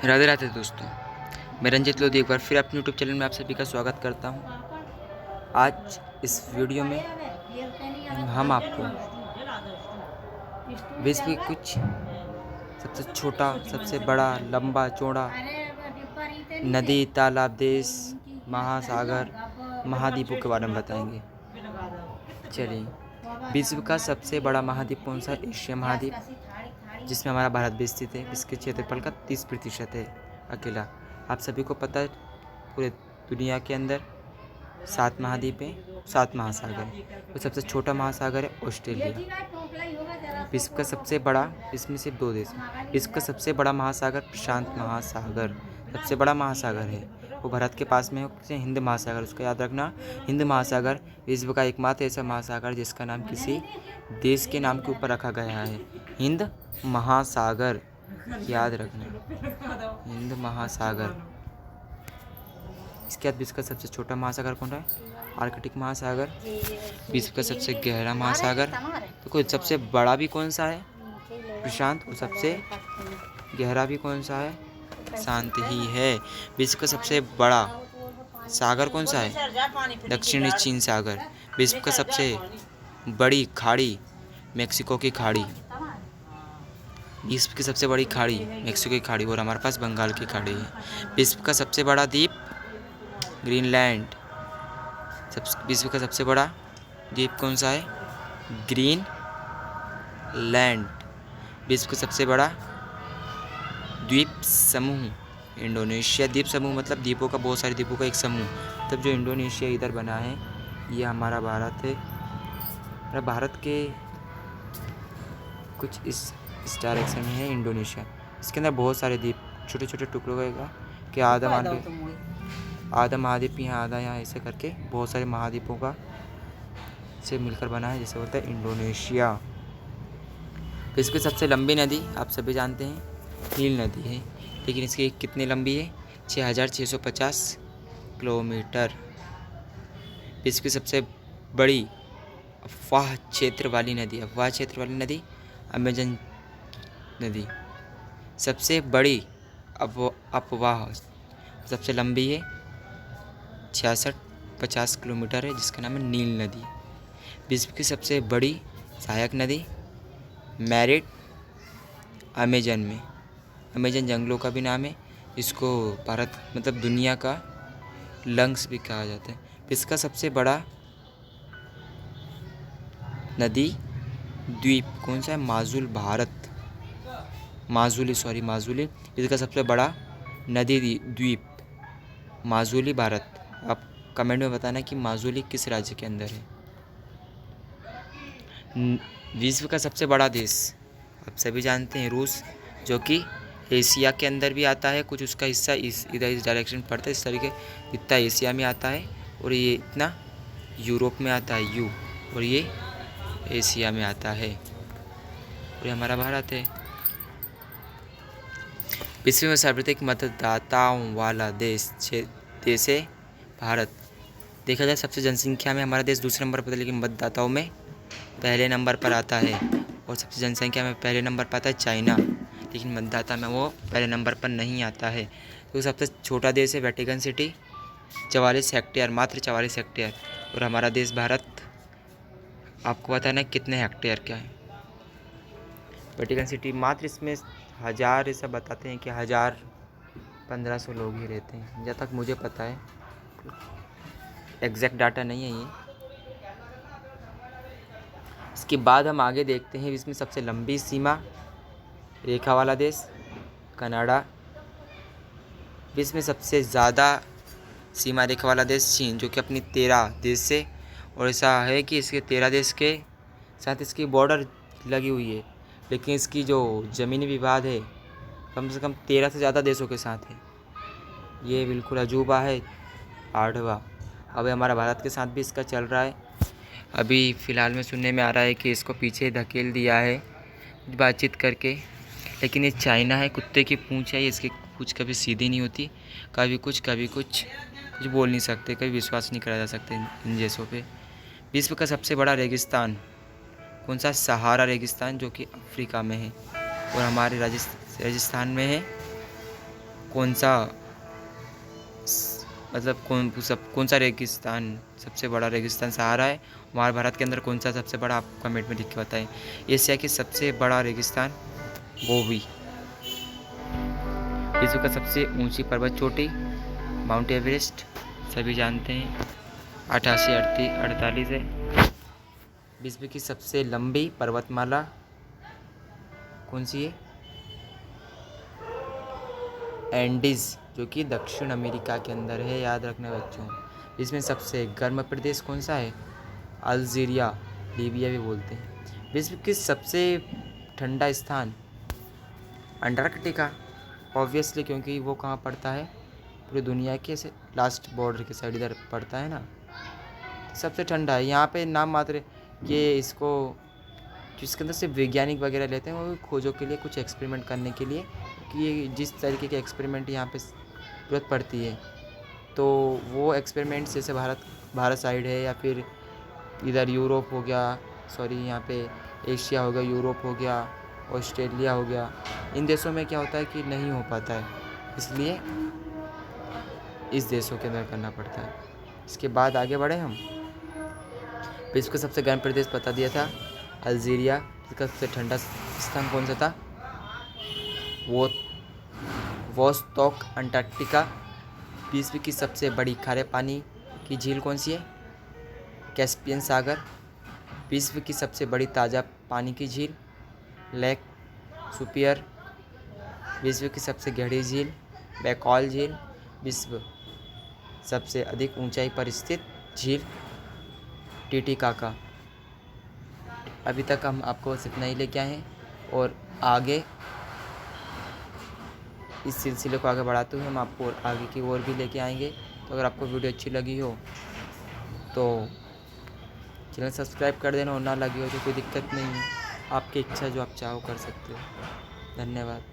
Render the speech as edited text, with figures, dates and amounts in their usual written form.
राधे राधे दोस्तों, मैं रंजित लोधी एक बार फिर अपने यूट्यूब चैनल में आप सभी का स्वागत करता हूं। आज इस वीडियो में हम आपको विश्व की कुछ सबसे छोटा, सबसे बड़ा, लंबा चौड़ा नदी, तालाब, देश, महासागर, महाद्वीपों के बारे में बताएंगे। चलिए, विश्व का सबसे बड़ा महाद्वीप कौन सा है? एशिया महाद्वीप, जिसमें हमारा भारत भी स्थित है। इसके क्षेत्रफल का 30% है अकेला। आप सभी को पता है पूरे दुनिया के अंदर 7 महाद्वीप हैं, 7 महासागर हैं। तो सबसे छोटा महासागर है ऑस्ट्रेलिया। विश्व का सबसे बड़ा, इसमें सिर्फ 2 देश हैं। विश्व का सबसे बड़ा महासागर प्रशांत महासागर सबसे बड़ा महासागर है। वो भारत के पास में है, हिंद महासागर, उसका याद रखना। हिंद महासागर विश्व का एकमात्र ऐसा महासागर जिसका नाम किसी देश के नाम के ऊपर रखा गया है। हिंद महासागर, याद रखना, हिंद महासागर। इसके बाद विश्व का सबसे छोटा महासागर कौन है? आर्कटिक महासागर। विश्व का सबसे गहरा महासागर, तो कोई सबसे बड़ा भी कौन सा है? प्रशांत। और सबसे गहरा भी कौन सा है? शांत ही है। विश्व का सबसे बड़ा सागर कौन सा है? दक्षिणी चीन सागर। विश्व का सबसे बड़ी खाड़ी मेक्सिको की खाड़ी। विश्व की सबसे बड़ी खाड़ी मेक्सिको की खाड़ी, और हमारे पास बंगाल की खाड़ी है। विश्व का सबसे बड़ा द्वीप ग्रीनलैंड। विश्व का सबसे बड़ा द्वीप कौन सा है? ग्रीनलैंड। विश्व का सबसे बड़ा द्वीप समूह इंडोनेशिया। द्वीप समूह मतलब द्वीपों का, बहुत सारे द्वीपों का एक समूह। तब जो इंडोनेशिया इधर बना है, ये हमारा भारत है। भारत के कुछ इस डायरेक्शन में है इंडोनेशिया। इसके अंदर बहुत सारे द्वीप छोटे छोटे टुकड़ों का कि आधा महाद्वीप यहाँ, आधा यहाँ, ऐसे करके बहुत सारे महाद्वीपों का से मिलकर बना है, जैसे बोलते हैं इंडोनेशिया। इसकी सबसे लंबी नदी आप सभी जानते हैं नील नदी है, लेकिन इसकी कितनी लंबी है? 6650 किलोमीटर। विश्व की सबसे बड़ी अफवाह क्षेत्र वाली नदी अमेजन नदी। सबसे बड़ी अफवाह सबसे लंबी है, 6650 किलोमीटर है, जिसका नाम है नील नदी। विश्व की सबसे बड़ी सहायक नदी मैरिड अमेजन में। अमेजन जंगलों का भी नाम है, इसको भारत मतलब दुनिया का लंग्स भी कहा जाता है। विश्व का सबसे बड़ा नदी द्वीप कौन सा है? माजुली। विश्व का सबसे बड़ा नदी द्वीप माजुली, भारत। आप कमेंट में बताना कि माजुली किस राज्य के अंदर है। विश्व का सबसे बड़ा देश आप सभी जानते हैं रूस, जो कि एशिया के अंदर भी आता है। कुछ उसका हिस्सा इस डायरेक्शन पड़ता है, इस तरीके इतना एशिया में आता है, और ये इतना यूरोप में आता है, और ये एशिया में आता है, और ये हमारा भारत है। विश्व में सर्वाधिक मतदाताओं वाला देश है भारत। देखा जाए सबसे जनसंख्या में हमारा देश दूसरे नंबर पर, लेकिन मतदाताओं में पहले नंबर पर आता है। और सबसे जनसंख्या में पहले नंबर पर आता है चाइना, लेकिन मतदाता में वो पहले नंबर पर नहीं आता है। तो सबसे छोटा देश है वेटिकन सिटी, 44 हेक्टेयर, मात्र 44 हेक्टेयर। और हमारा देश भारत, आपको पता ना कितने हेक्टेयर का है वेटिकन सिटी। मात्र इसमें 1000, ऐसा बताते हैं कि 1500 लोग ही रहते हैं, जहाँ तक मुझे पता है। एग्जैक्ट डाटा नहीं है ये। इसके बाद हम आगे देखते हैं, इसमें सबसे लंबी सीमा रेखा वाला देश कनाडा। विश्व में सबसे ज़्यादा सीमा रेखा वाला देश चीन, जो कि अपनी 13 देश से, और ऐसा है कि इसके 13 देश के साथ इसकी बॉर्डर लगी हुई है, लेकिन इसकी जो ज़मीनी विवाद है कम से कम 13 से ज़्यादा देशों के साथ है। ये बिल्कुल अजूबा है। 8वां अब हमारा भारत के साथ भी इसका चल रहा है। अभी फ़िलहाल में सुनने में आ रहा है कि इसको पीछे धकेल दिया है बातचीत करके, लेकिन ये चाइना है, कुत्ते की पूंछ है, इसकी पूंछ कभी सीधी नहीं होती, कभी कुछ बोल नहीं सकते, कभी विश्वास नहीं करा जा सकते इन जैसों पे। विश्व का सबसे बड़ा रेगिस्तान कौन सा? सहारा रेगिस्तान, जो कि अफ्रीका में है, और हमारे राजस्थान में है कौन सा मतलब कौन सा रेगिस्तान सबसे बड़ा रेगिस्तान सहारा है। वहाँ भारत के अंदर कौन सा सबसे बड़ा, आप कमेंट में लिख के बताएं। एशिया की सबसे बड़ा रेगिस्तान गोबी। विश्व का सबसे ऊंची पर्वत चोटी माउंट एवरेस्ट, सभी जानते हैं, 8848 है। विश्व की सबसे लंबी पर्वतमाला कौन सी है? एंडीज, जो कि दक्षिण अमेरिका के अंदर है, याद रखना बच्चों। इसमें सबसे गर्म प्रदेश कौन सा है? अल्जीरिया, लीबिया भी बोलते हैं। विश्व की सबसे ठंडा स्थान अंटार्कटिका, ऑब्वियसली, क्योंकि वो कहाँ पड़ता है? पूरी दुनिया के लास्ट बॉर्डर के साइड इधर पड़ता है ना, सबसे ठंडा है। यहाँ पे नाम मात्र ये इसको जिसके अंदर सिर्फ वैज्ञानिक वगैरह लेते हैं, वो खोजों के लिए, कुछ एक्सपेरिमेंट करने के लिए, कि ये जिस तरीके के एक्सपेरिमेंट यहाँ पे ज़रूरत पड़ती है, तो वो एक्सपेरिमेंट जैसे भारत साइड है, या फिर इधर यूरोप हो गया, सॉरी यहाँ पे एशिया हो गया, यूरोप हो गया, ऑस्ट्रेलिया हो गया, इन देशों में क्या होता है कि नहीं हो पाता है, इसलिए इस देशों के अंदर करना पड़ता है। इसके बाद आगे बढ़े हम। विश्व का सबसे गर्म प्रदेश बता दिया था अल्जीरिया। इसका सबसे ठंडा स्थान कौन सा था? वो वोस्टॉक, अंटार्कटिका। विश्व की सबसे बड़ी खारे पानी की झील कौन सी है? कैस्पियन सागर। विश्व की सबसे बड़ी ताज़ा पानी की झील लेक सुपियर। विश्व की सबसे गहरी झील बैकॉल झील। विश्व सबसे अधिक ऊंचाई पर स्थित झील टिटिकाका। अभी तक हम आपको बस इतना ही लेके आए हैं, और आगे इस सिलसिले को आगे बढ़ाते हुए हम आपको आगे की ओर भी लेके आएंगे। तो अगर आपको वीडियो अच्छी लगी हो तो चैनल सब्सक्राइब कर देना, और ना लगी हो तो कोई दिक्कत नहीं है, आपकी इच्छा जो आप चाहो कर सकते हो। धन्यवाद।